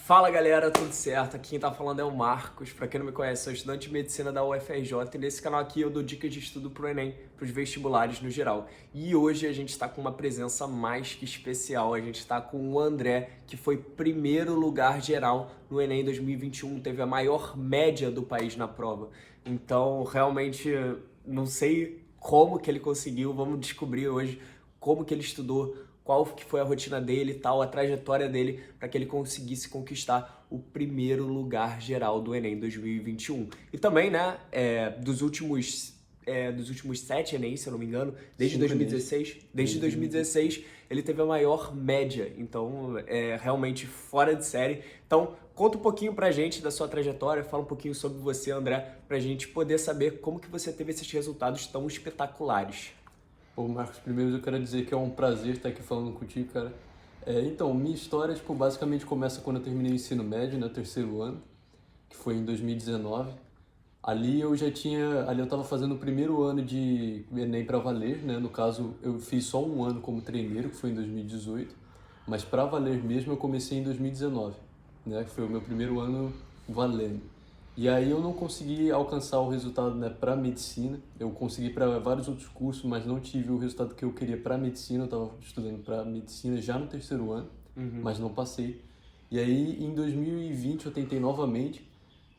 Fala galera, tudo certo? Aqui quem tá falando é o Marcos. Pra quem não me conhece, sou estudante de medicina da UFRJ e nesse canal aqui eu dou dicas de estudo pro Enem, pros vestibulares no geral. E hoje a gente está com uma presença mais que especial. A gente está com o André, que foi primeiro lugar geral no Enem 2021, teve a maior média do país na prova. Então, realmente, não sei como que ele conseguiu, vamos descobrir hoje como que ele estudou, qual que foi a rotina dele e tal, a trajetória dele para que ele conseguisse conquistar o primeiro lugar geral do Enem 2021. E também, né, dos últimos 7 Enem, se eu não me engano, desde 2016, desde 2016 ele teve a maior média, então é realmente fora de série. Então, conta um pouquinho pra gente da sua trajetória, fala um pouquinho sobre você, André, pra gente poder saber como que você teve esses resultados tão espetaculares. Pô, Marcos, primeiro eu quero dizer que é um prazer estar aqui falando contigo, cara. Então, minha história, basicamente começa quando eu terminei o ensino médio, né, terceiro ano, que foi em 2019. Ali eu tava fazendo o primeiro ano de Enem para valer, né? No caso, eu fiz só um ano como treineiro, que foi em 2018, mas para valer mesmo eu comecei em 2019, né? Que foi o meu primeiro ano valendo. E aí eu não consegui alcançar o resultado, né, para medicina. Eu consegui para vários outros cursos, mas não tive o resultado que eu queria para medicina. Eu estava estudando para medicina já no terceiro ano, mas não passei. E aí em 2020 eu tentei novamente.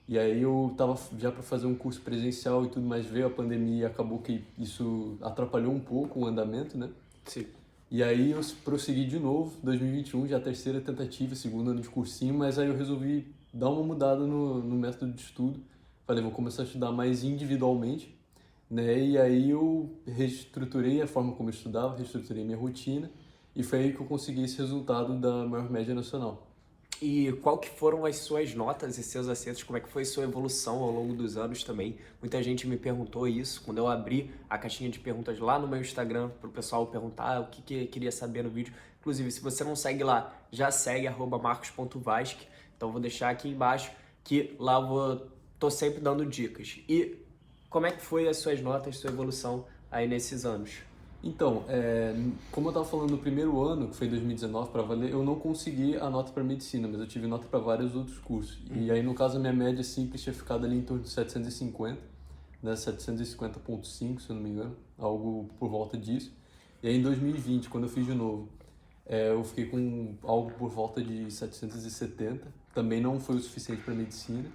E aí eu tava já para fazer um curso presencial e tudo, mas veio a pandemia e acabou que isso atrapalhou um pouco o andamento, né? Sim. E aí eu prossegui de novo, 2021, já a terceira tentativa, segundo ano de cursinho, mas aí eu resolvi dar uma mudada no método de estudo. Falei, vou começar a estudar mais individualmente, né? E aí eu reestruturei a forma como eu estudava, reestruturei minha rotina, e foi aí que eu consegui esse resultado da maior média nacional. E qual que foram as suas notas e seus acertos? Como é que foi sua evolução ao longo dos anos também? Muita gente me perguntou isso quando eu abri a caixinha de perguntas lá no meu Instagram para o pessoal perguntar o que queria saber no vídeo. Inclusive, se você não segue lá, já segue @marcos.vasque. Então vou deixar aqui embaixo que lá tô sempre dando dicas. E como é que foi as suas notas, sua evolução aí nesses anos? Então, como eu estava falando no primeiro ano, que foi 2019 para valer, eu não consegui a nota para medicina, mas eu tive nota para vários outros cursos. E aí, no caso, a minha média simples tinha ficado ali em torno de 750, né, 750,5, se eu não me engano, algo por volta disso. E aí, em 2020, quando eu fiz de novo, eu fiquei com algo por volta de 770, também não foi o suficiente para medicina.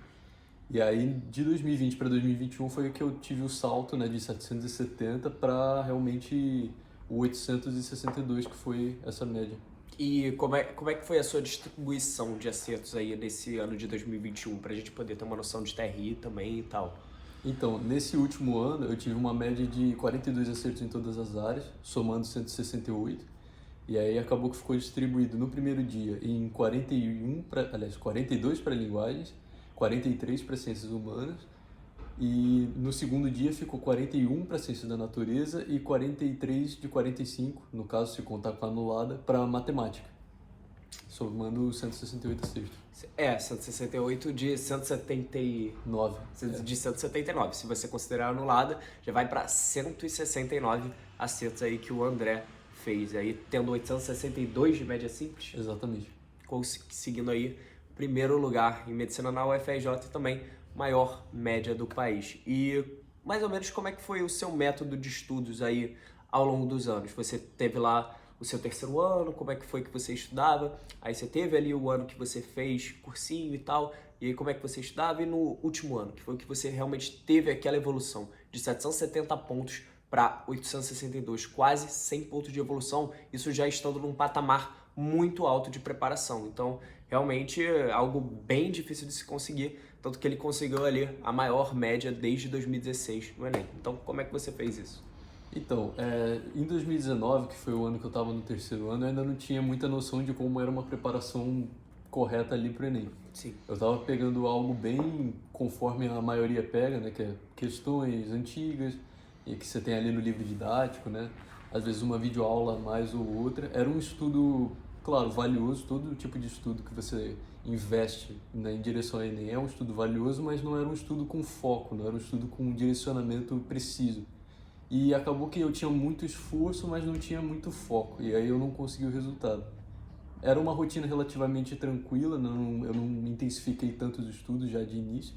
E aí, de 2020 para 2021 foi que eu tive o salto, né, de 770 para realmente o 862, que foi essa média. E como é que foi a sua distribuição de acertos aí nesse ano de 2021, para a gente poder ter uma noção de TRI também e tal? Então, nesse último ano, eu tive uma média de 42 acertos em todas as áreas, somando 168. E aí acabou que ficou distribuído no primeiro dia em 42 para linguagens, 43 para ciências humanas, e no segundo dia ficou 41 para ciência da natureza e 43 de 45, no caso se contar com a anulada, para matemática, somando 168 acertos. 168 de 179. 9. De 179. Se você considerar anulada, já vai para 169 acertos aí que o André fez. Aí tendo 862 de média simples, Exatamente. conseguindo aí primeiro lugar em medicina na UFRJ e também maior média do país. E mais ou menos como é que foi o seu método de estudos aí ao longo dos anos? Você teve lá o seu terceiro ano, como é que foi que você estudava? Aí você teve ali o ano que você fez cursinho e tal, e aí como é que você estudava? E no último ano, que foi que você realmente teve aquela evolução de 770 pontos para 862, quase 100 pontos de evolução, isso já estando num patamar muito alto de preparação. Então, realmente é algo bem difícil de se conseguir, tanto que ele conseguiu ali a maior média desde 2016 no Enem. Então, como é que você fez isso? Então, em 2019, que foi o ano que eu estava no terceiro ano, eu ainda não tinha muita noção de como era uma preparação correta ali para o Enem. Sim. Eu estava pegando algo bem conforme a maioria pega, né, que é questões antigas, e que você tem ali no livro didático, né, às vezes uma videoaula mais ou outra. Era um estudo, claro, valioso, todo tipo de estudo que você investe, né, em direção ao Enem é um estudo valioso, mas não era um estudo com foco, não era um estudo com um direcionamento preciso. E acabou que eu tinha muito esforço, mas não tinha muito foco. E aí eu não consegui o resultado. Era uma rotina relativamente tranquila, eu não intensifiquei tanto os estudos já de início,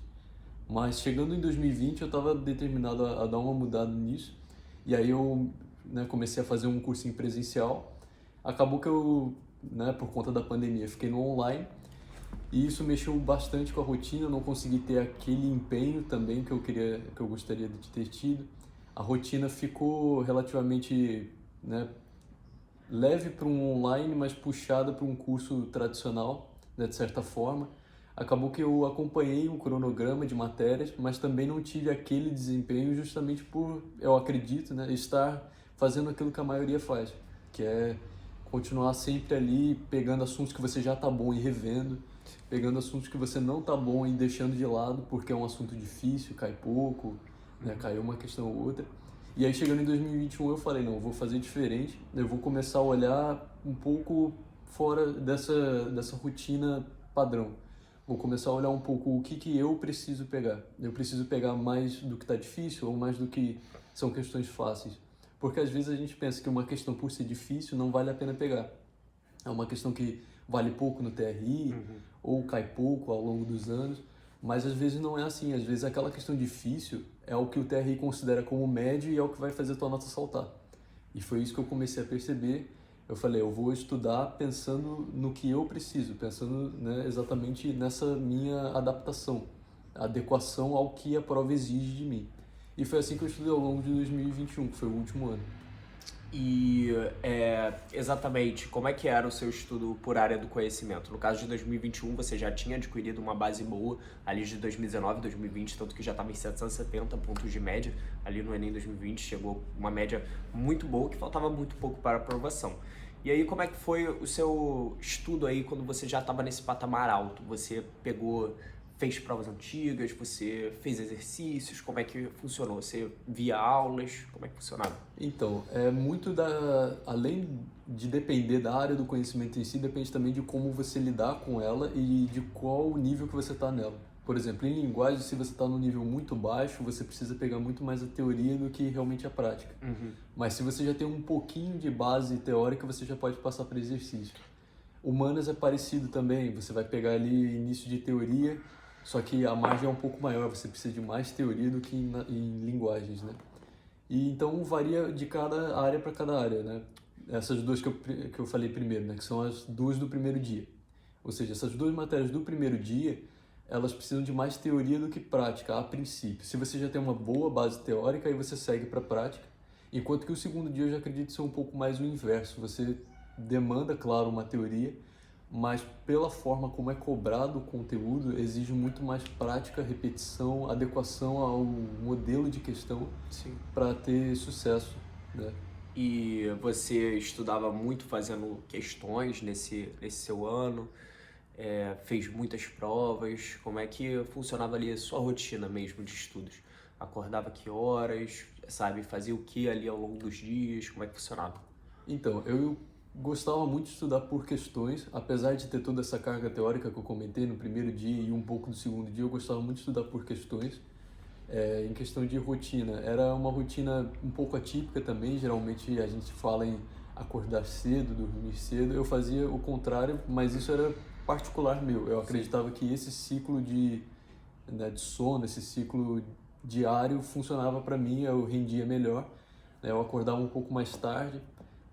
mas chegando em 2020 eu estava determinado a dar uma mudada nisso, e aí eu, né, comecei a fazer um cursinho presencial. Acabou que eu, né, por conta da pandemia, fiquei no online, e isso mexeu bastante com a rotina, eu não consegui ter aquele empenho também que eu gostaria de ter tido. A rotina ficou relativamente, né, leve para um online, mas puxada para um curso tradicional, né, de certa forma. Acabou que eu acompanhei um cronograma de matérias, mas também não tive aquele desempenho justamente por, eu acredito, né, estar fazendo aquilo que a maioria faz, que é continuar sempre ali pegando assuntos que você já está bom e revendo, pegando assuntos que você não está bom e deixando de lado porque é um assunto difícil, cai pouco, né, caiu uma questão ou outra. E aí chegando em 2021 eu falei, não, eu vou fazer diferente, eu vou começar a olhar um pouco fora dessa rotina padrão. Vou começar a olhar um pouco o que eu preciso pegar. Eu preciso pegar mais do que está difícil ou mais do que são questões fáceis. Porque às vezes a gente pensa que uma questão por ser difícil não vale a pena pegar. É uma questão que vale pouco no TRI ou cai pouco ao longo dos anos, mas às vezes não é assim. Às vezes aquela questão difícil é o que o TRI considera como médio e é o que vai fazer a tua nota saltar. E foi isso que eu comecei a perceber. Eu falei, eu vou estudar pensando no que eu preciso, pensando, né, exatamente nessa minha adaptação, adequação ao que a prova exige de mim. E foi assim que eu estudei ao longo de 2021, que foi o último ano. E exatamente como é que era o seu estudo por área do conhecimento? No caso de 2021, você já tinha adquirido uma base boa ali de 2019, 2020, tanto que já estava em 770 pontos de média ali no Enem 2020, chegou uma média muito boa, que faltava muito pouco para a aprovação. E aí, como é que foi o seu estudo aí quando você já estava nesse patamar alto? Você fez provas antigas, você fez exercícios, como é que funcionou? Você via aulas, como é que funcionava? Então, além de depender da área do conhecimento em si, depende também de como você lidar com ela e de qual nível que você está nela. Por exemplo, em linguagem, se você está num nível muito baixo, você precisa pegar muito mais a teoria do que realmente a prática. Mas se você já tem um pouquinho de base teórica, você já pode passar para exercício. Humanas é parecido também, você vai pegar ali início de teoria, só que a margem é um pouco maior, você precisa de mais teoria do que em linguagens, né? E então varia de cada área para cada área, né? Essas duas que eu falei primeiro, né? Que são as duas do primeiro dia. Ou seja, essas duas matérias do primeiro dia, elas precisam de mais teoria do que prática, a princípio. Se você já tem uma boa base teórica, aí você segue para a prática. Enquanto que o segundo dia eu já acredito ser um pouco mais o inverso. Você demanda, claro, uma teoria, mas pela forma como é cobrado o conteúdo, exige muito mais prática, repetição, adequação ao modelo de questão para ter sucesso, né? E você estudava muito fazendo questões nesse seu ano, fez muitas provas, como é que funcionava ali a sua rotina mesmo de estudos? Acordava que horas, sabe, fazia o que ali ao longo dos dias, como é que funcionava? Então, eu gostava muito de estudar por questões, apesar de ter toda essa carga teórica que eu comentei no primeiro dia e um pouco do segundo dia, eu gostava muito de estudar por questões. Em questão de rotina, era uma rotina um pouco atípica também, geralmente a gente fala em acordar cedo, dormir cedo, eu fazia o contrário, mas isso era particular meu, eu acreditava que esse ciclo né, de sono, esse ciclo diário funcionava para mim, eu rendia melhor, né, eu acordava um pouco mais tarde,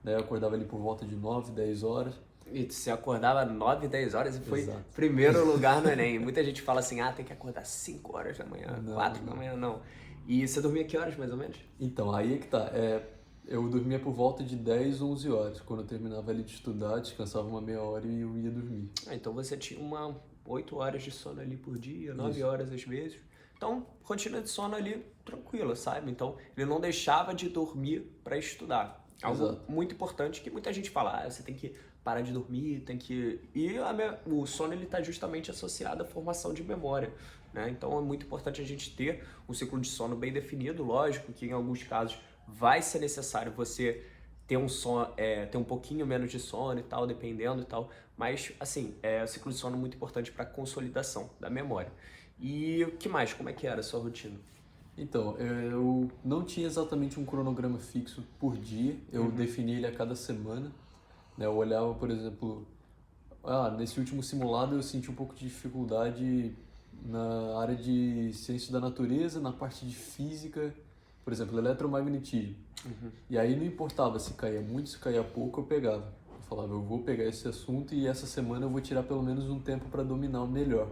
né, eu acordava ali por volta de 9, 10 horas. E você acordava 9, 10 horas e foi Exato. primeiro lugar no Enem. Muita gente fala assim, tem que acordar 5 horas da manhã, Não, 4 da manhã, não. E você dormia que horas, mais ou menos? Então, aí é que tá. Eu dormia por volta de 10, 11 horas. Quando eu terminava ali de estudar, descansava uma meia hora e eu ia dormir. Então você tinha 8 horas de sono ali por dia, 9 Isso. horas às vezes. Então, rotina de sono ali tranquila, sabe? Então, ele não deixava de dormir para estudar. Algo Exato. muito importante que muita gente fala, você tem que parar de dormir, tem que... E o sono ele está justamente associado à formação de memória, né? Então, é muito importante a gente ter um ciclo de sono bem definido, lógico que em alguns casos vai ser necessário você ter ter um pouquinho menos de sono e tal, dependendo e tal, mas assim, o ciclo de sono é muito importante para a consolidação da memória. E o que mais? Como é que era a sua rotina? Então, eu não tinha exatamente um cronograma fixo por dia. Eu definia ele a cada semana, né? Eu olhava, por exemplo, Nesse último simulado eu senti um pouco de dificuldade na área de ciência da natureza, na parte de física, por exemplo, eletromagnetismo. E aí não importava se caía muito, se caía pouco, eu pegava. Eu falava, eu vou pegar esse assunto e essa semana eu vou tirar pelo menos um tempo para dominar melhor.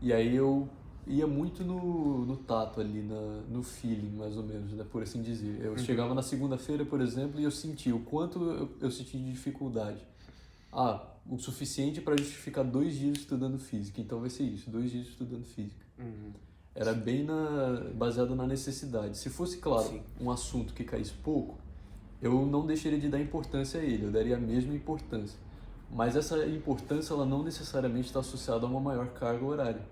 E aí eu ia muito no tato ali, no feeling, mais ou menos, né, por assim dizer. Eu chegava na segunda-feira, por exemplo, e eu sentia o quanto eu sentia de dificuldade. O suficiente para justificar 2 dias estudando física, então vai ser isso, 2 dias estudando física. Era bem baseado na necessidade. Se fosse, claro, Sim. um assunto que caísse pouco, eu não deixaria de dar importância a ele, eu daria a mesma importância. Mas essa importância ela não necessariamente está associada a uma maior carga horária.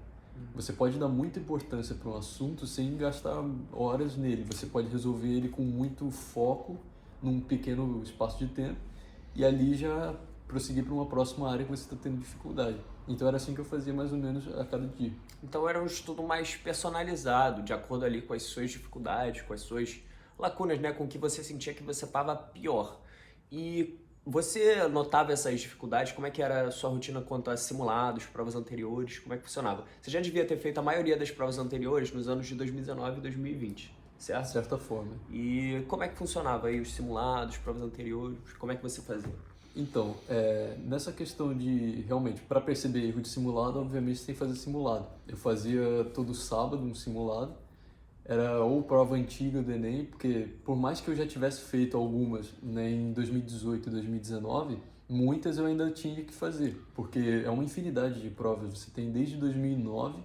Você pode dar muita importância para um assunto sem gastar horas nele. Você pode resolver ele com muito foco num pequeno espaço de tempo e ali já prosseguir para uma próxima área que você está tendo dificuldade. Então era assim que eu fazia mais ou menos a cada dia. Então era um estudo mais personalizado, de acordo ali com as suas dificuldades, com as suas lacunas, né? Com o que você sentia que você estava pior. E você notava essas dificuldades? Como é que era a sua rotina quanto a simulados, provas anteriores? Como é que funcionava? Você já devia ter feito a maioria das provas anteriores nos anos de 2019 e 2020, certo? De certa forma. E como é que funcionava aí os simulados, provas anteriores? Como é que você fazia? Então, nessa questão de, realmente, para perceber erro de simulado, obviamente você tem que fazer simulado. Eu fazia todo sábado um simulado, era ou prova antiga do Enem, porque por mais que eu já tivesse feito algumas, né, em 2018 e 2019, muitas eu ainda tinha que fazer, porque é uma infinidade de provas. Você tem desde 2009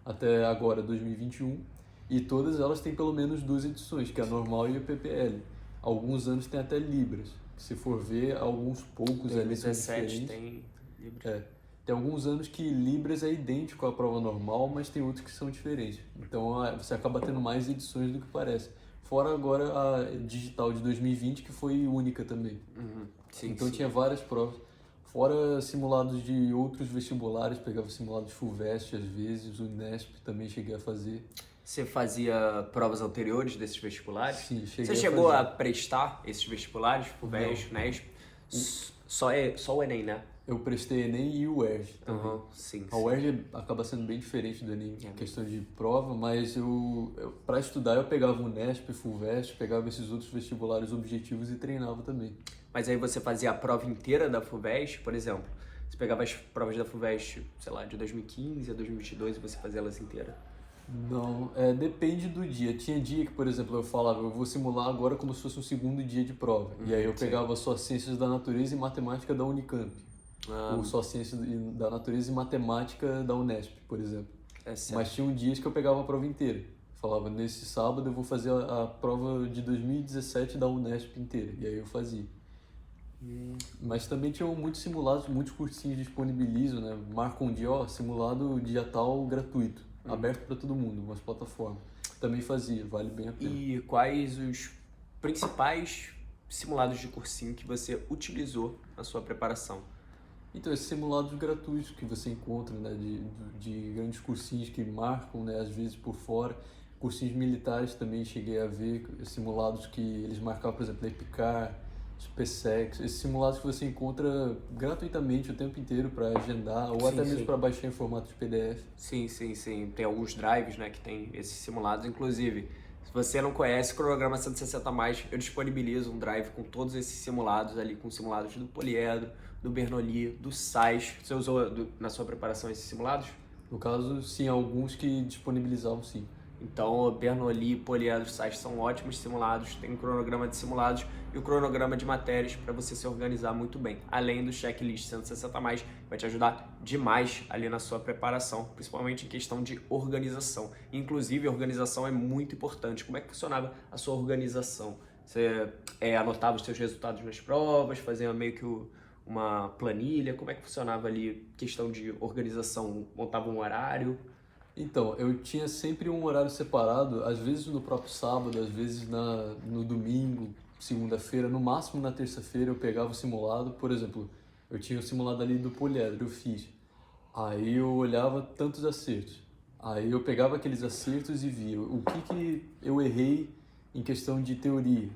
até agora 2021, e todas elas têm pelo menos 2 edições, que é a normal e a PPL. Alguns anos tem até Libras. Se for ver, alguns poucos ali são 2017 diferentes. tem Libras. Tem alguns anos que Libras é idêntico à prova normal, mas tem outros que são diferentes. Então você acaba tendo mais edições do que parece. Fora agora a digital de 2020, que foi única também. Sim, Então sim. tinha várias provas. Fora simulados de outros vestibulares, pegava simulados FUVEST às vezes, o Unesp também cheguei a fazer. Você fazia provas anteriores desses vestibulares? Sim, cheguei Você a chegou fazer. a prestar esses vestibulares, FUVEST, Unesp? Só o Enem, né? Eu prestei Enem e o UERJ também. Sim, A sim. UERJ acaba sendo bem diferente do Enem em questão de prova, mas para estudar eu pegava o Unesp, FUVEST, pegava esses outros vestibulares objetivos e treinava também. Mas aí você fazia a prova inteira da FUVEST, por exemplo? Você pegava as provas da FUVEST, sei lá, de 2015 a 2022 e você fazia elas inteiras? Não, depende do dia. Tinha dia que, por exemplo, eu falava, eu vou simular agora como se fosse um segundo dia de prova. E aí eu pegava só Ciências da Natureza e Matemática da Unicamp. Ou só Ciências da Natureza e Matemática da Unesp, por exemplo. Certo. Mas tinham dias que eu pegava a prova inteira. Falava, nesse sábado eu vou fazer a prova de 2017 da Unesp inteira. E aí eu fazia. Mas também tinham muitos simulados, muitos cursinhos disponibilizam, né? Marcam um dia, simulado dia tal gratuito, aberto para todo mundo, umas plataformas. Também fazia, vale bem a pena. E quais os principais simulados de cursinho que você utilizou na sua preparação? Então, esses simulados gratuitos que você encontra, né, de grandes cursinhos que marcam, né, às vezes por fora. Cursinhos militares também cheguei a ver, simulados que eles marcavam, por exemplo, EPICAR, SpaceX, esses simulados que você encontra gratuitamente o tempo inteiro para agendar ou até mesmo para baixar em formato de PDF. Sim. Tem alguns drives, né, que tem esses simulados. Inclusive, se você não conhece o Cronograma 160+, eu disponibilizo um drive com todos esses simulados ali, com simulados do Poliedro, do Bernoulli, do SAIS. Você usou na sua preparação esses simulados? No caso, sim, alguns que disponibilizavam, sim. Então, Bernoulli, Poliedro, SAIS são ótimos simulados, tem um cronograma de simulados e o cronograma de matérias para você se organizar muito bem. Além do checklist 160+, vai te ajudar demais ali na sua preparação, principalmente em questão de organização. Inclusive, a organização é muito importante. Como é que funcionava a sua organização? Você anotava os seus resultados nas provas, fazia meio que uma planilha? Como é que funcionava ali questão de organização? Montava um horário? Então, eu tinha sempre um horário separado, às vezes no próprio sábado, às vezes no domingo, segunda-feira, no máximo na terça-feira eu pegava o simulado. Por exemplo, eu tinha o simulado ali do poliedro, eu fiz. Aí eu olhava tantos acertos. Aí eu pegava aqueles acertos e via o que eu errei em questão de teoria.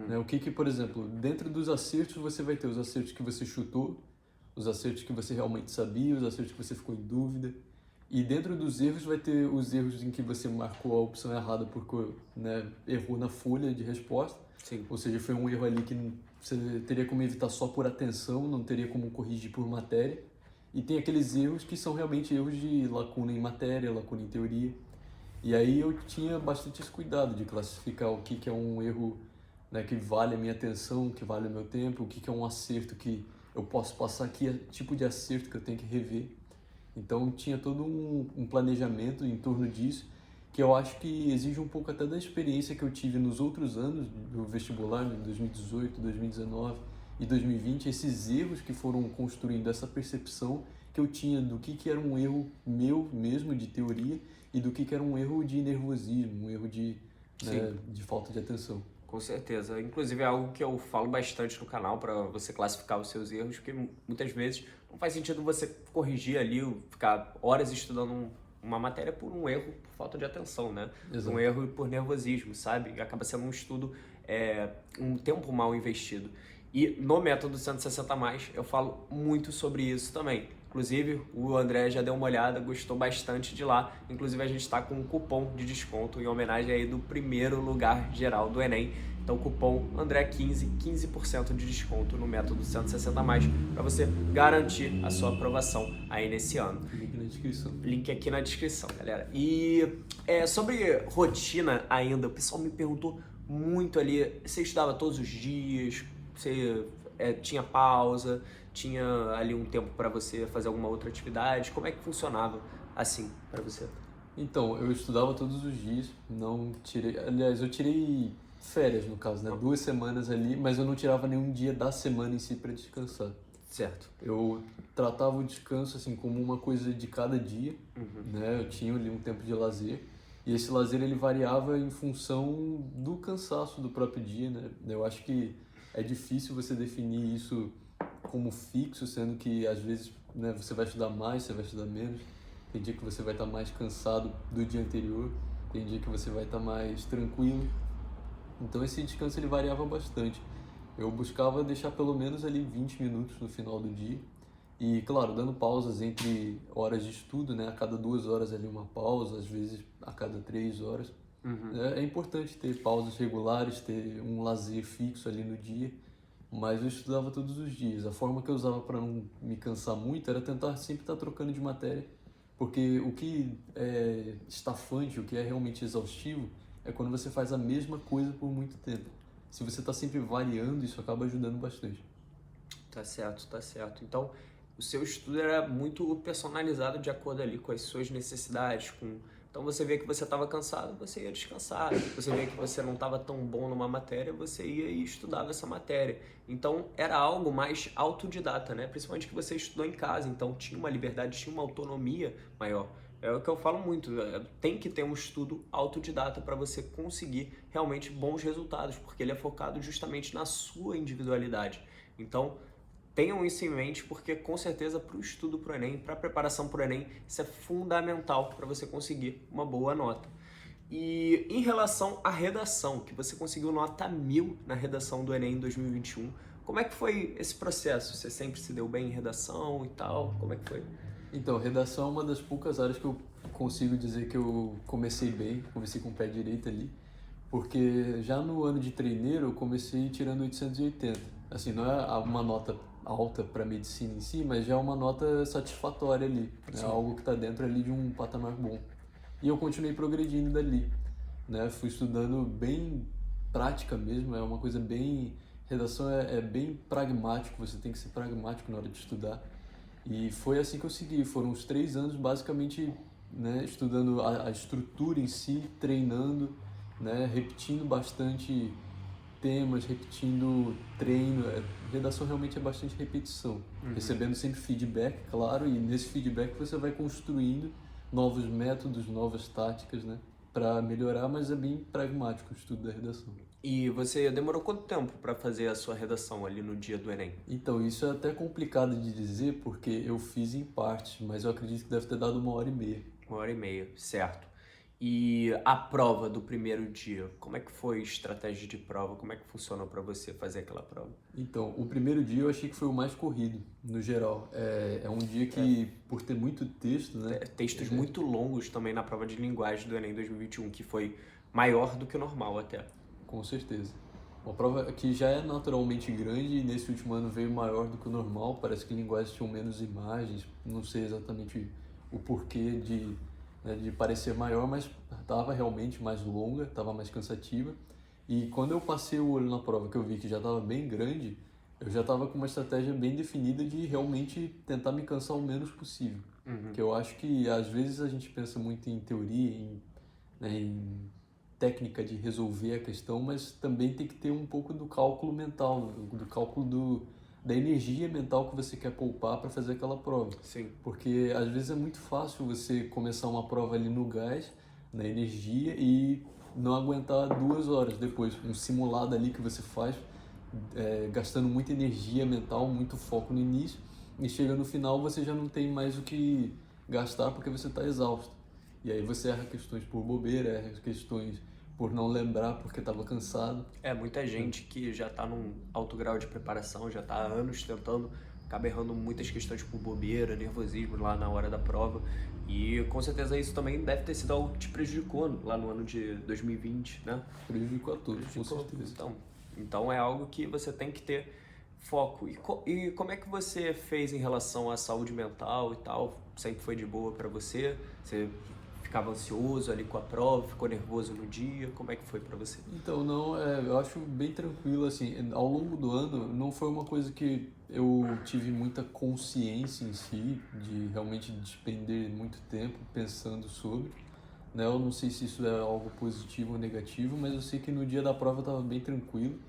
Né? O que, por exemplo, dentro dos acertos você vai ter os acertos que você chutou, os acertos que você realmente sabia, os acertos que você ficou em dúvida. E dentro dos erros vai ter os erros em que você marcou a opção errada porque, né, errou na folha de resposta. Sim. Ou seja, foi um erro ali que você teria como evitar só por atenção, não teria como corrigir por matéria. E tem aqueles erros que são realmente erros de lacuna em matéria, lacuna em teoria. E aí eu tinha bastante esse cuidado de classificar o que é um erro, né, que vale a minha atenção, que vale o meu tempo, o que é um acerto que eu posso passar, que tipo de acerto que eu tenho que rever. Então tinha todo um planejamento em torno disso, que eu acho que exige um pouco até da experiência que eu tive nos outros anos do vestibular, em 2018, 2019 e 2020, esses erros que foram construindo essa percepção que eu tinha do que era um erro meu mesmo de teoria e do que era um erro de nervosismo, um erro de, né, de falta de atenção. Com certeza. Inclusive é algo que eu falo bastante no canal para você classificar os seus erros, porque muitas vezes não faz sentido você corrigir ali, ficar horas estudando uma matéria por um erro por falta de atenção, né? Exato. Um erro por nervosismo, sabe? Acaba sendo um estudo, um tempo mal investido. E no método 160+, eu falo muito sobre isso também. Inclusive, o André já deu uma olhada, gostou bastante de lá. Inclusive, a gente está com um cupom de desconto em homenagem aí do primeiro lugar geral do Enem. Então, cupom André15, 15% de desconto no método 160+, para você garantir a sua aprovação aí nesse ano. Link na descrição. Link aqui na descrição, galera. E sobre rotina ainda, o pessoal me perguntou muito ali, você estudava todos os dias, você tinha pausa, tinha ali um tempo para você fazer alguma outra atividade, como é que funcionava assim para você? Então, eu estudava todos os dias, não tirei, aliás, eu tirei férias no caso, né? 2 semanas ali, mas eu não tirava nenhum dia da semana em si para descansar. Certo. Eu tratava o descanso assim como uma coisa de cada dia, né? Eu tinha ali um tempo de lazer e esse lazer ele variava em função do cansaço do próprio dia, né? Eu acho que é difícil você definir isso como fixo, sendo que às vezes, né, você vai estudar mais, você vai estudar menos. Tem dia que você vai estar mais cansado do dia anterior, tem dia que você vai estar mais tranquilo. Então esse descanso ele variava bastante. Eu buscava deixar pelo menos ali 20 minutos no final do dia. E, claro, dando pausas entre horas de estudo, né? A cada 2 horas ali uma pausa, às vezes a cada 3 horas. É importante ter pausas regulares, ter um lazer fixo ali no dia. Mas eu estudava todos os dias. A forma que eu usava para não me cansar muito era tentar sempre estar trocando de matéria. Porque o que é estafante, o que é realmente exaustivo, é quando você faz a mesma coisa por muito tempo. Se você está sempre variando, isso acaba ajudando bastante. Tá certo, tá certo. Então, o seu estudo era muito personalizado de acordo ali com as suas necessidades, Então você vê que você estava cansado, você ia descansar. Você vê que você não estava tão bom numa matéria, você ia e estudava essa matéria. Então era algo mais autodidata, né? Principalmente que você estudou em casa, então tinha uma liberdade, tinha uma autonomia maior. É o que eu falo muito, tem que ter um estudo autodidata para você conseguir realmente bons resultados, porque ele é focado justamente na sua individualidade. Então, tenham isso em mente, porque com certeza para o estudo para o Enem, para a preparação para o Enem, isso é fundamental para você conseguir uma boa nota. E em relação à redação, que você conseguiu nota 1000 na redação do Enem em 2021, como é que foi esse processo? Você sempre se deu bem em redação e tal? Como é que foi? Então, redação é uma das poucas áreas que eu consigo dizer que eu comecei bem, comecei com o pé direito ali, porque já no ano de treineiro eu comecei tirando 880. Assim, não é uma nota alta para medicina em si, mas já é uma nota satisfatória ali, né? Algo que está dentro ali de um patamar bom. E eu continuei progredindo dali, né? Fui estudando bem prática mesmo, é uma coisa bem... Redação é bem pragmático, você tem que ser pragmático na hora de estudar. E foi assim que eu segui, foram uns 3 anos basicamente, né, estudando a estrutura em si, treinando, né, repetindo bastante temas, repetindo treino. Redação realmente é bastante repetição, recebendo sempre feedback, claro, e nesse feedback você vai construindo novos métodos, novas táticas, né, para melhorar, mas é bem pragmático o estudo da redação. E você demorou quanto tempo para fazer a sua redação ali no dia do Enem? Então, isso é até complicado de dizer porque eu fiz em parte, mas eu acredito que deve ter dado 1h30. 1h30, certo. E a prova do primeiro dia, como é que foi a estratégia de prova? Como é que funcionou para você fazer aquela prova? Então, o primeiro dia eu achei que foi o mais corrido, no geral. É um dia que, por ter muito texto, né? Textos muito longos também na prova de linguagem do Enem 2021, que foi maior do que o normal até. Com certeza. Uma prova que já é naturalmente grande e nesse último ano veio maior do que o normal. Parece que linguagens tinham menos imagens, não sei exatamente o porquê de parecer maior, mas estava realmente mais longa, estava mais cansativa. E quando eu passei o olho na prova, que eu vi que já estava bem grande, eu já estava com uma estratégia bem definida de realmente tentar me cansar o menos possível. Que eu acho que às vezes a gente pensa muito em teoria, em técnica de resolver a questão, mas também tem que ter um pouco do cálculo mental, do cálculo da energia mental que você quer poupar para fazer aquela prova. Sim. Porque às vezes é muito fácil você começar uma prova ali no gás, na energia, e não aguentar 2 horas depois. Um simulado ali que você faz, gastando muita energia mental, muito foco no início, e chega no final você já não tem mais o que gastar porque você está exausto. E aí você erra questões por bobeira, erra questões por não lembrar porque estava cansado. Muita gente que já está num alto grau de preparação, já está há anos tentando, acaba errando muitas questões por bobeira, nervosismo lá na hora da prova. E com certeza isso também deve ter sido algo que te prejudicou lá no ano de 2020, né? Prejudicou a todos, com certeza. Então é algo que você tem que ter foco. E como é que você fez em relação à saúde mental e tal? Sempre foi de boa para você? Você ficava ansioso ali com a prova, ficou nervoso no dia? Como é que foi para você? Então, não, eu acho bem tranquilo, assim, ao longo do ano não foi uma coisa que eu tive muita consciência em si, de realmente despender muito tempo pensando sobre, né? Eu não sei se isso é algo positivo ou negativo, mas eu sei que no dia da prova eu estava bem tranquilo,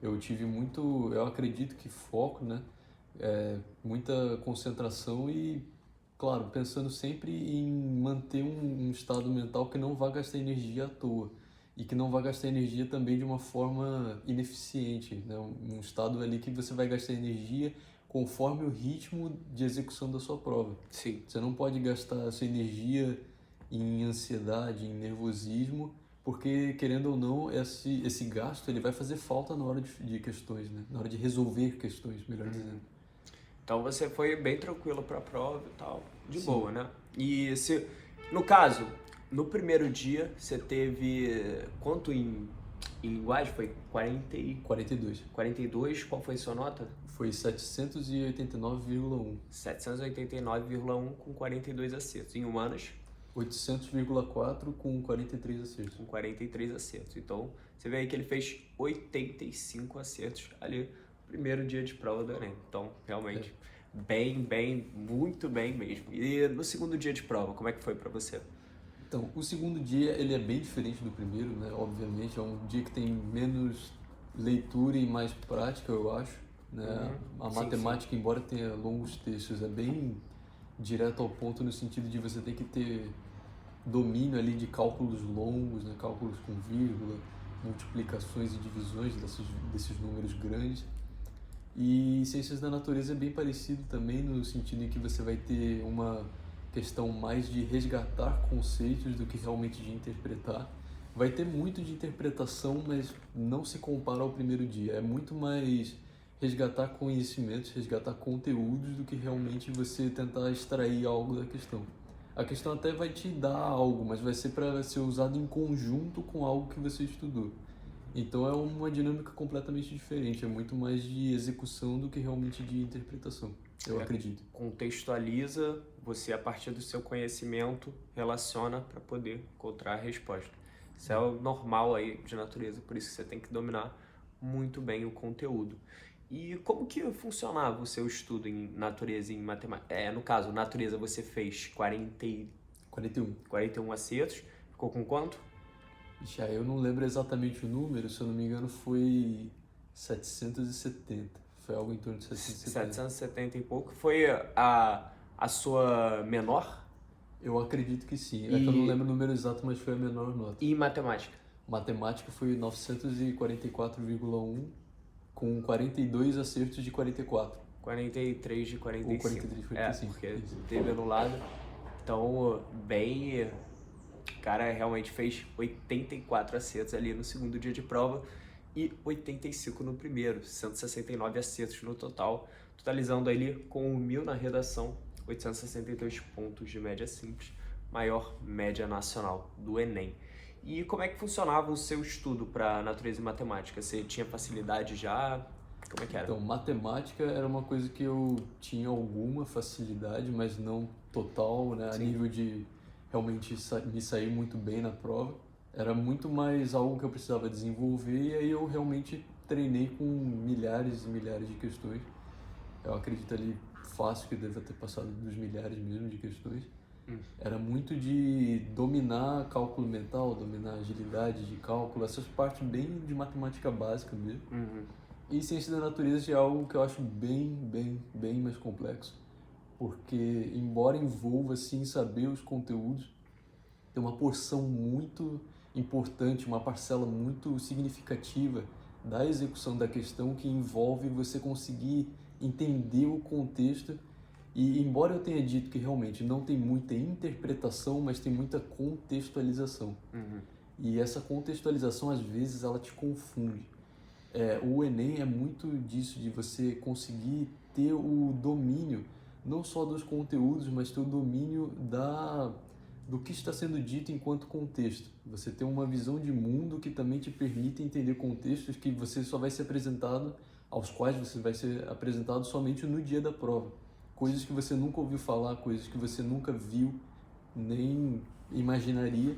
eu tive muito, eu acredito que foco, né? Muita concentração e, claro, pensando sempre em manter um estado mental que não vá gastar energia à toa e que não vá gastar energia também de uma forma ineficiente, né? Um estado ali que você vai gastar energia conforme o ritmo de execução da sua prova. Sim. Você não pode gastar a sua energia em ansiedade, em nervosismo, porque, querendo ou não, esse gasto ele vai fazer falta na hora de questões, né? Na hora de resolver questões, melhor dizendo. Então você foi bem tranquilo para a prova e tal, de Sim. boa, né? E se, no caso, no primeiro dia você teve quanto em linguagem? Foi 42. 42? Qual foi a sua nota? Foi 789,1. 789,1 com 42 acertos. Em humanas? 800,4 com 43 acertos. Com 43 acertos. Então, você vê aí que ele fez 85 acertos ali no primeiro dia de prova do Enem. Então, realmente, muito bem mesmo. E no segundo dia de prova, como é que foi para você? Então, o segundo dia ele é bem diferente do primeiro, né? Obviamente, é um dia que tem menos leitura e mais prática, eu acho, né? A matemática, embora tenha longos textos, é bem direto ao ponto no sentido de você ter que ter domínio ali de cálculos longos, né? Cálculos com vírgula, multiplicações e divisões desses números grandes. E ciências da natureza é bem parecido também no sentido em que você vai ter uma questão mais de resgatar conceitos do que realmente de interpretar. Vai ter muito de interpretação, mas não se compara ao primeiro dia. É muito mais resgatar conhecimentos, resgatar conteúdos do que realmente você tentar extrair algo da questão. A questão até vai te dar algo, mas vai ser para ser usado em conjunto com algo que você estudou. Então é uma dinâmica completamente diferente, é muito mais de execução do que realmente de interpretação, eu acredito. Contextualiza, você a partir do seu conhecimento relaciona para poder encontrar a resposta. Isso é o normal aí de natureza, por isso que você tem que dominar muito bem o conteúdo. E como que funcionava o seu estudo em natureza e em matemática? No caso, natureza você fez 41 acertos, ficou com quanto? Já eu não lembro exatamente o número, se eu não me engano foi 770, foi algo em torno de 770. 770 e pouco. Foi a sua menor? Eu acredito que sim, é que eu não lembro o número exato, mas foi a menor nota. E matemática? Matemática foi 944,1 com 42 acertos de 44. 43 de 45. Ou 43 de 45. Porque teve anulado. Então, bem O cara realmente fez 84 acertos ali no segundo dia de prova e 85 no primeiro, 169 acertos no total, totalizando ali com 1.000 na redação, 862 pontos de média simples, maior média nacional do Enem. E como é que funcionava o seu estudo para natureza e matemática? Você tinha facilidade já? Como é que era? Então, matemática era uma coisa que eu tinha alguma facilidade, mas não total, né? A Sim. nível de realmente me sair muito bem na prova. Era muito mais algo que eu precisava desenvolver e aí eu realmente treinei com milhares e milhares de questões. Eu acredito ali fácil que deva ter passado dos milhares mesmo de questões. Era muito de dominar cálculo mental, dominar agilidade de cálculo, essas partes bem de matemática básica mesmo. E ciência da natureza é algo que eu acho bem mais complexo, porque embora envolva sim saber os conteúdos, tem uma porção muito importante, uma parcela muito significativa da execução da questão que envolve você conseguir entender o contexto. E embora eu tenha dito que realmente não tem muita interpretação, mas tem muita contextualização. E essa contextualização às vezes ela te confunde. O Enem é muito disso, de você conseguir ter o domínio não só dos conteúdos, mas ter o domínio do que está sendo dito enquanto contexto. Você ter uma visão de mundo que também te permite entender contextos que você só vai ser apresentado, aos quais você vai ser apresentado somente no dia da prova. Coisas que você nunca ouviu falar, coisas que você nunca viu, nem imaginaria,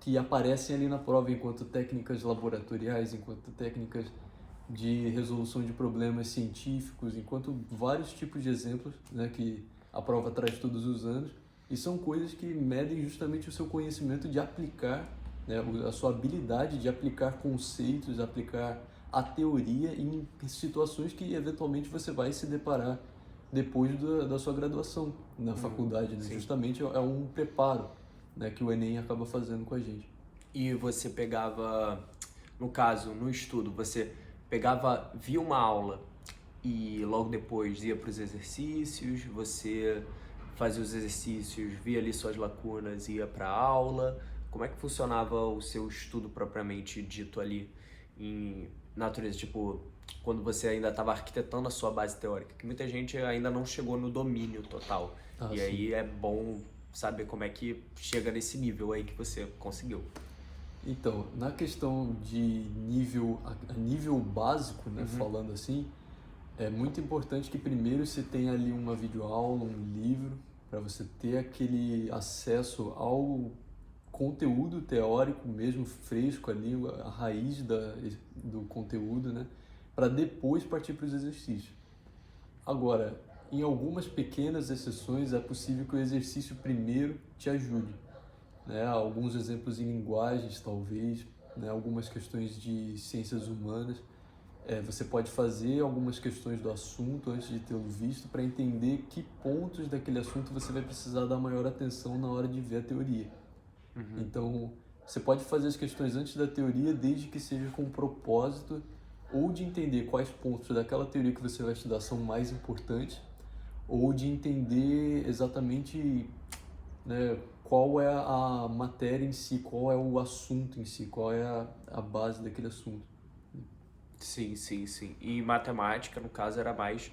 que aparecem ali na prova enquanto técnicas laboratoriais, enquanto técnicas de resolução de problemas científicos, enquanto vários tipos de exemplos, né, que a prova traz todos os anos, e são coisas que medem justamente o seu conhecimento de aplicar, né, a sua habilidade de aplicar conceitos, aplicar a teoria em situações que eventualmente você vai se deparar depois da sua graduação na faculdade, né? Justamente é um preparo, né, que o Enem acaba fazendo com a gente. E você pegava, no caso, no estudo, você pegava, via uma aula e logo depois ia para os exercícios, você fazia os exercícios, via ali suas lacunas, ia para a aula. Como é que funcionava o seu estudo propriamente dito ali em natureza? Tipo, quando você ainda estava arquitetando a sua base teórica, que muita gente ainda não chegou no domínio total. E Sim. aí é bom saber como é que chega nesse nível aí que você conseguiu. Então, na questão de nível básico, né, falando assim, é muito importante que primeiro você tenha ali uma videoaula, um livro, para você ter aquele acesso ao conteúdo teórico mesmo fresco ali, a raiz do conteúdo, né, para depois partir para os exercícios. Agora, em algumas pequenas exceções, é possível que o exercício primeiro te ajude, né? Alguns exemplos em linguagens, talvez, né? Algumas questões de ciências humanas. Você pode fazer algumas questões do assunto antes de tê-lo visto para entender que pontos daquele assunto você vai precisar dar maior atenção na hora de ver a teoria. Então, você pode fazer as questões antes da teoria, desde que seja com o propósito ou de entender quais pontos daquela teoria que você vai estudar são mais importantes, ou de entender exatamente, né, qual é a matéria em si, qual é o assunto em si, qual é a base daquele assunto. Sim, sim, sim. E matemática, no caso, era mais...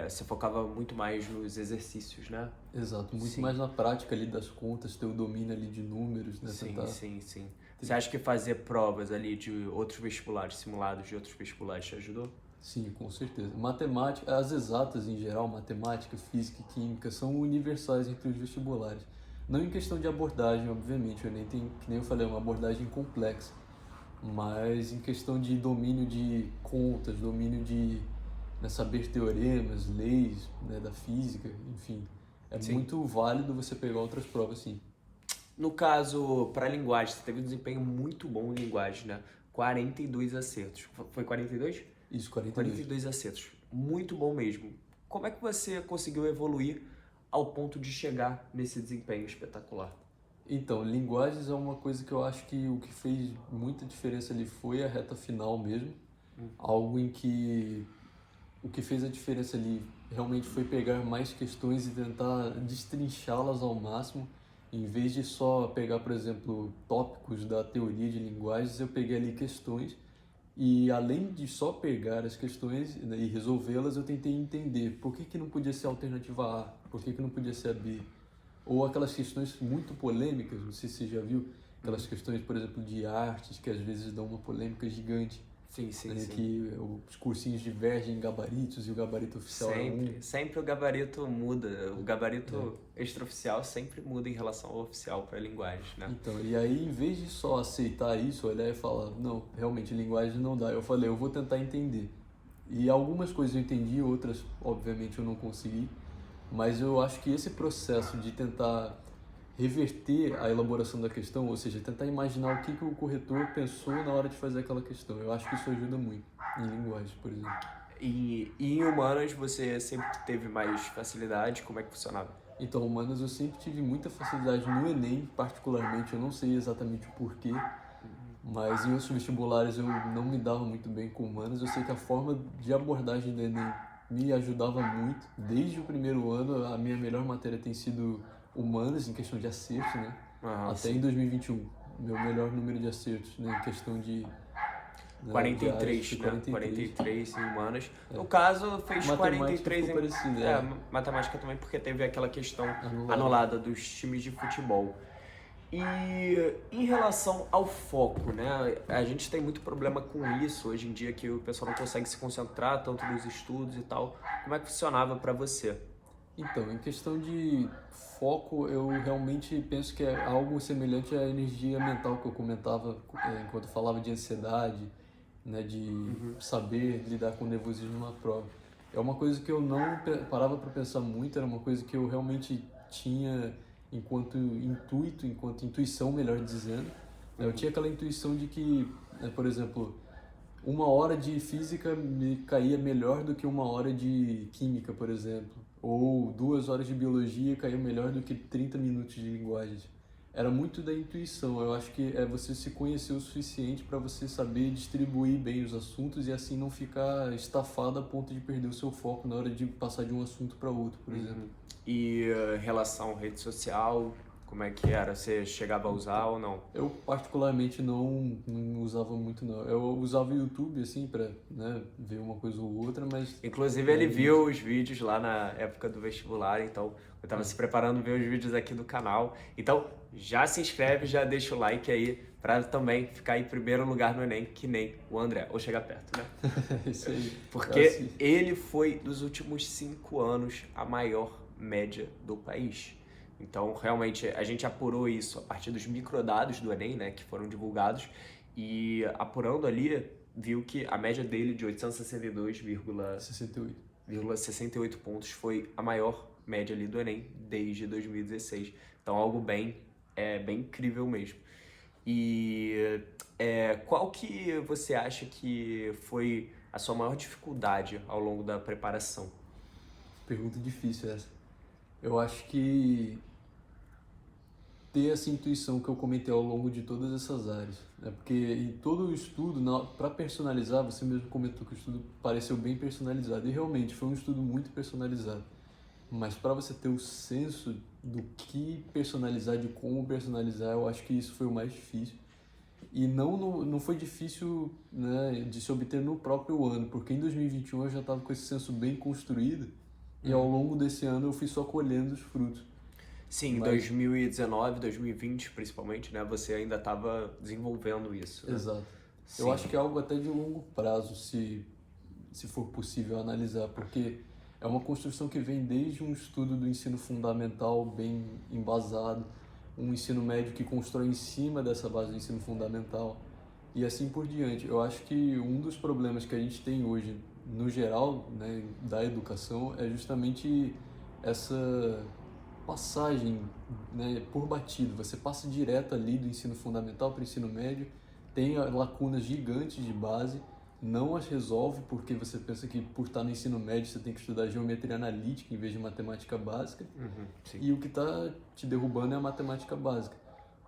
você focava muito mais nos exercícios, né? Exato, muito Sim. mais na prática ali das contas, ter o domínio ali de números, né? Sim, Tentar... sim. Você acha que fazer provas ali de outros vestibulares, simulados de outros vestibulares, te ajudou? Sim, com certeza. Matemática, as exatas em geral, matemática, física e química, são universais entre os vestibulares. Não em questão de abordagem, obviamente, eu nem tenho, que nem eu falei, é uma abordagem complexa, mas em questão de domínio de contas, domínio de, né, saber teoremas, leis, né, da física, enfim. É muito válido você pegar outras provas, sim. No caso, para linguagem, você teve um desempenho muito bom em linguagem, né? 42 acertos. Foi 42? Isso, 42. 42 acertos. Muito bom mesmo. Como é que você conseguiu evoluir ao ponto de chegar nesse desempenho espetacular? Então, linguagens é uma coisa que eu acho que o que fez muita diferença ali foi a reta final mesmo. Algo em que o que fez a diferença ali realmente foi pegar mais questões e tentar destrinchá-las ao máximo Em vez de só pegar, por exemplo, tópicos da teoria de linguagens, eu peguei ali questões e além de só pegar as questões, né, e resolvê-las, eu tentei entender por que que não podia ser a alternativa A, por que que não podia ser a B. Ou aquelas questões muito polêmicas, não sei se você já viu, aquelas questões, por exemplo, de artes, que às vezes dão uma polêmica gigante, Sim, sim, né, sim. que os cursinhos divergem em gabaritos e o gabarito oficial é um. Sempre o gabarito muda. O gabarito extraoficial sempre muda em relação ao oficial para linguagens, né? Então, e aí, em vez de só aceitar isso, olhar e falar, não, realmente, linguagem não dá, eu falei, eu vou tentar entender. E algumas coisas eu entendi, outras, obviamente, eu não consegui, mas eu acho que esse processo de tentar reverter a elaboração da questão, ou seja, tentar imaginar o que que o corretor pensou na hora de fazer aquela questão, eu acho que isso ajuda muito, em linguagem, por exemplo. E em humanas você sempre teve mais facilidade? Como é que funcionava? Então, humanas eu sempre tive muita facilidade no Enem, particularmente, eu não sei exatamente o porquê, mas em outros vestibulares eu não me dava muito bem com humanas. Eu sei que a forma de abordagem do Enem me ajudava muito. Desde o primeiro ano, a minha melhor matéria tem sido humanas, em questão de acertos, né? Aham, Até em 2021, meu melhor número de acertos, né? Em questão de, né, de áreas, 43, foi né? 43. 43 em humanas. No caso, fez Matemática 43 ficou em... parecido, matemática também, porque teve aquela questão anulado. anulada dos times de futebol. E em relação ao foco, né? A gente tem muito problema com isso hoje em dia, que o pessoal não consegue se concentrar tanto nos estudos e tal. Como é que funcionava para você? Então, em questão de foco, eu realmente penso que é algo semelhante à energia mental que eu comentava enquanto eu falava de ansiedade, né, de saber lidar com nervosismo numa prova. É uma coisa que eu não parava para pensar muito, era uma coisa que eu realmente tinha enquanto intuito, enquanto intuição, melhor dizendo. Eu tinha aquela intuição de que, por exemplo, uma hora de física me caía melhor do que uma hora de química, por exemplo. Ou 2 horas de biologia caía melhor do que 30 minutos de linguagens. Era muito da intuição. Eu acho que é você se conhecer o suficiente para você saber distribuir bem os assuntos e assim não ficar estafado a ponto de perder o seu foco na hora de passar de um assunto para outro, por exemplo. E relação rede social, como é que era? Você chegava a usar ou não? Eu particularmente não usava muito não. Eu usava o YouTube assim para, né, ver uma coisa ou outra, mas Inclusive ele viu os vídeos lá na época do vestibular, então eu tava se preparando ver os vídeos aqui do canal. Então já se inscreve, já deixa o like aí pra também ficar em primeiro lugar no Enem, que nem o André, ou chegar perto, né? isso aí. Porque ele foi, dos últimos 5 anos, a maior média do país. Então, realmente, a gente apurou isso a partir dos microdados do Enem, né, que foram divulgados, e apurando ali, viu que a média dele de 862,68 68. pontos foi a maior média ali do Enem desde 2016. Então, algo bem incrível mesmo. E qual que você acha que foi a sua maior dificuldade ao longo da preparação? Pergunta difícil essa. Eu acho que ter essa intuição que eu comentei ao longo de todas essas áreas, né? Porque em todo o estudo, para personalizar, você mesmo comentou que o estudo pareceu bem personalizado, e realmente foi um estudo muito personalizado. Mas para você ter o senso do que personalizar, de como personalizar, eu acho que isso foi o mais difícil. E não foi difícil, né, de se obter no próprio ano, porque em 2021 eu já estava com esse senso bem construído, e ao longo desse ano eu fui só colhendo os frutos. Sim, em Mas- 2019, 2020 principalmente, né? Você ainda estava desenvolvendo isso, né? Exato. Sim. Eu acho que é algo até de longo prazo, se for possível analisar, porque é uma construção que vem desde um estudo do ensino fundamental bem embasado, um ensino médio que constrói em cima dessa base do ensino fundamental e assim por diante. Eu acho que um dos problemas que a gente tem hoje, no geral, né, da educação, é justamente essa passagem, né, por batido. Você passa direto ali do ensino fundamental para o ensino médio, tem lacunas gigantes de base, não as resolve porque você pensa que por estar no ensino médio você tem que estudar geometria analítica em vez de matemática básica, Sim. e o que está te derrubando é a matemática básica.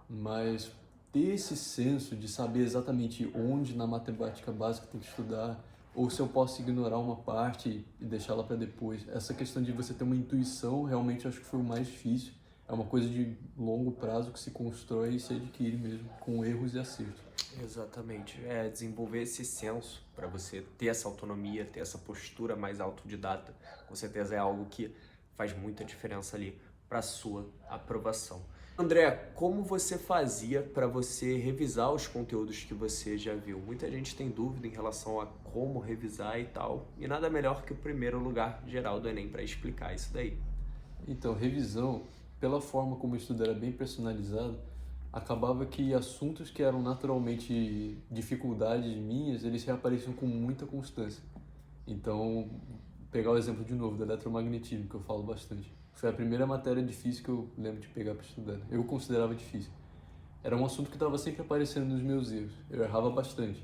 Mas ter esse senso de saber exatamente onde na matemática básica tem que estudar, ou se eu posso ignorar uma parte e deixá-la para depois. Essa questão de você ter uma intuição, realmente eu acho que foi o mais difícil. É é uma coisa de longo prazo que se constrói e se adquire mesmo, com erros e acertos. Exatamente. É desenvolver esse senso para você ter essa autonomia, ter essa postura mais autodidata, com certeza é algo que faz muita diferença ali para sua aprovação. André, como você fazia para você revisar os conteúdos que você já viu? Muita gente tem dúvida em relação a como revisar e tal, e nada melhor que o primeiro lugar geral do Enem para explicar isso daí. Então, revisão, pela forma como o estudo era bem personalizado, acabava que assuntos que eram naturalmente dificuldades minhas, eles reapareciam com muita constância. Então, pegar o exemplo de novo do eletromagnetismo, que eu falo bastante. Foi a primeira matéria difícil que eu lembro de pegar para estudar. Eu considerava difícil. Era um assunto que estava sempre aparecendo nos meus erros. Eu errava bastante.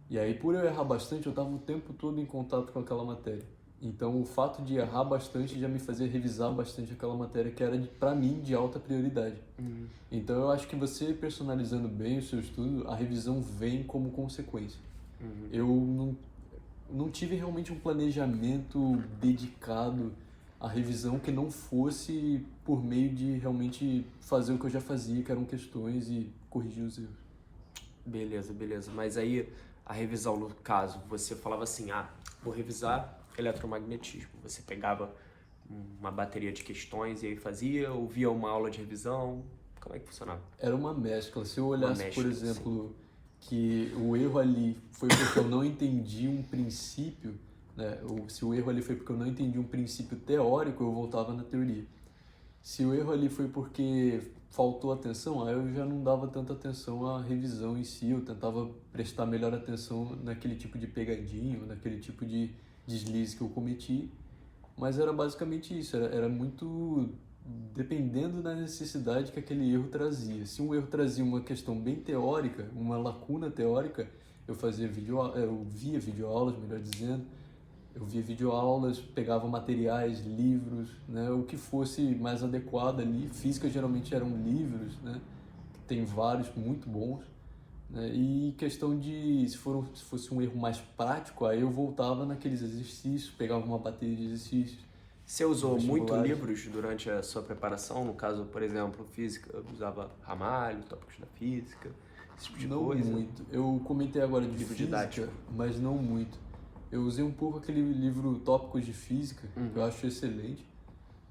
E aí, por eu errar bastante, eu estava o tempo todo em contato com aquela matéria. Então, o fato de errar bastante já me fazia revisar bastante aquela matéria que era, para mim, de alta prioridade. Então, eu acho que você personalizando bem o seu estudo, a revisão vem como consequência. Eu não tive realmente um planejamento dedicado à revisão que não fosse por meio de realmente fazer o que eu já fazia, que eram questões, e corrigir os erros. Beleza, beleza. Mas aí, a revisão, no caso, você falava assim, vou revisar eletromagnetismo. Você pegava uma bateria de questões e aí fazia, ou via uma aula de revisão? Como é que funcionava? Era uma mescla. Se eu olhasse, mescla, por exemplo, que o erro ali foi porque eu não entendi um princípio, né? Ou se o erro ali foi porque eu não entendi um princípio teórico, eu voltava na teoria. Se o erro ali foi porque faltou atenção, aí eu já não dava tanta atenção à revisão em si, eu tentava prestar melhor atenção naquele tipo de pegadinho, naquele tipo de deslize que eu cometi, mas era basicamente isso, era muito dependendo da necessidade que aquele erro trazia. Se um erro trazia uma questão bem teórica, uma lacuna teórica, eu via videoaulas, melhor dizendo, eu via videoaulas, pegava materiais, livros, né, o que fosse mais adequado ali. Física geralmente eram livros, né, tem vários muito bons, né, e questão de, se fosse um erro mais prático, aí eu voltava naqueles exercícios, pegava uma bateria de exercícios. Você usou muito livros durante a sua preparação? No caso, por exemplo, física, eu usava Ramalho, tópicos da física, esse tipo de coisa? Não muito. Eu comentei agora de Livro física, didático. mas não muito. Eu usei um pouco aquele livro Tópicos de Física, que eu acho excelente,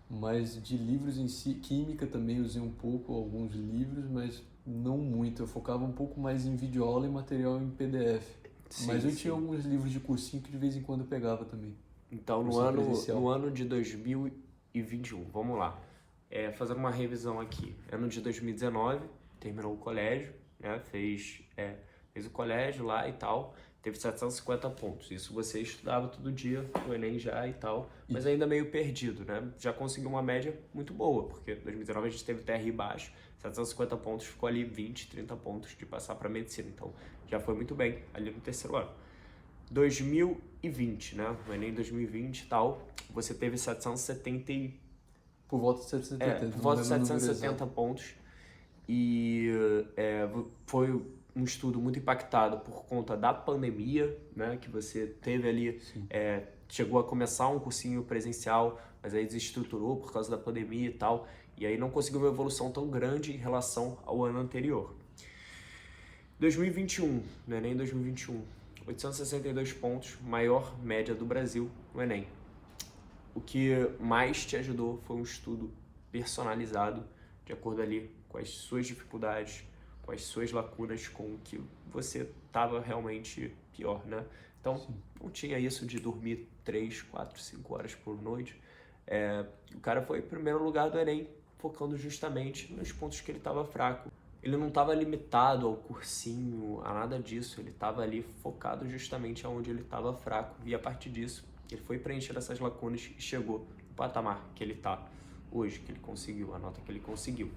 mas de livros em si, química também usei um pouco, alguns livros, mas não muito. Eu focava um pouco mais em videoaula e material em PDF. Mas eu tinha alguns livros de cursinho que de vez em quando eu pegava também. Então, no ano de 2021, vamos lá, fazendo uma revisão aqui. Ano de 2019, terminou o colégio, né? Fez o colégio lá e tal, teve 750 pontos. Isso você estudava todo dia, o Enem já e tal, mas ainda meio perdido, né? Já conseguiu uma média muito boa, porque em 2019 a gente teve TRI baixo, 750 pontos, ficou ali 20, 30 pontos de passar para medicina. Então, já foi muito bem ali no terceiro ano. 2020, né? No Enem 2020 e tal, você teve 770 Por volta de 770. por volta de 770 pontos. E foi um estudo muito impactado por conta da pandemia, né? Que você teve ali, chegou a começar um cursinho presencial, mas aí desestruturou por causa da pandemia e tal, e aí não conseguiu uma evolução tão grande em relação ao ano anterior. 2021, no Enem 2021, 862 pontos, maior média do Brasil no Enem. O que mais te ajudou foi um estudo personalizado, de acordo ali com as suas dificuldades, com as suas lacunas, com o que você estava realmente pior, né? Então, não tinha isso de dormir 3, 4, 5 horas por noite. O cara foi em primeiro lugar do Enem, focando justamente nos pontos que ele estava fraco. Ele não estava limitado ao cursinho, a nada disso. Ele estava ali focado justamente aonde ele estava fraco. E a partir disso, ele foi preenchendo essas lacunas e chegou no patamar que ele está hoje, que ele conseguiu, a nota que ele conseguiu.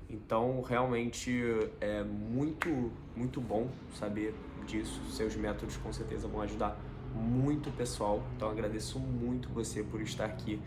Então, realmente é muito, muito bom saber disso. Seus métodos com certeza vão ajudar muito o pessoal. Então, agradeço muito você por estar aqui.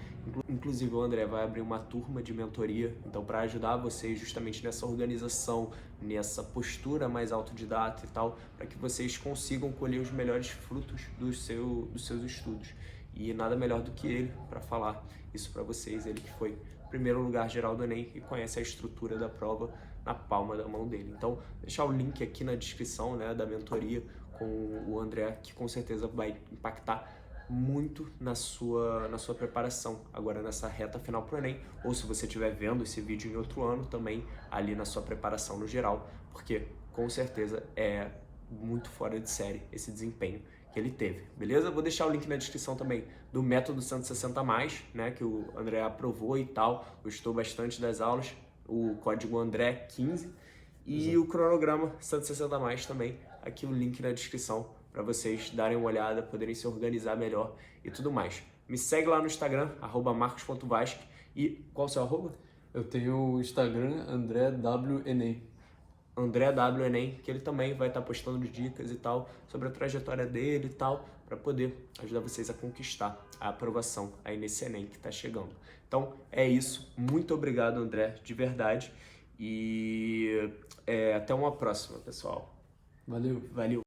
Inclusive, o André vai abrir uma turma de mentoria, então, para ajudar vocês justamente nessa organização, nessa postura mais autodidata e tal, para que vocês consigam colher os melhores frutos dos seus estudos. E nada melhor do que ele para falar isso para vocês, ele que foi primeiro lugar geral do Enem e conhece a estrutura da prova na palma da mão dele. Então, deixar o link aqui na descrição, né, da mentoria com o André, que com certeza vai impactar muito na sua preparação agora nessa reta final pro Enem, ou se você estiver vendo esse vídeo em outro ano também ali na sua preparação no geral, porque com certeza é muito fora de série esse desempenho que ele teve, beleza? Vou deixar o link na descrição também do método 160+, né, que o André aprovou e tal, gostou bastante das aulas, o código André15 e o cronograma 160+ também, aqui o link na descrição para vocês darem uma olhada, poderem se organizar melhor e tudo mais. Me segue lá no Instagram, @marcos.vasque, e qual o seu arroba? Eu tenho o Instagram AndréWEnem. André W Enem, que ele também vai estar postando dicas e tal sobre a trajetória dele e tal, para poder ajudar vocês a conquistar a aprovação aí nesse Enem que está chegando. Então é isso, muito obrigado, André, de verdade, e até uma próxima, pessoal. Valeu. Valeu.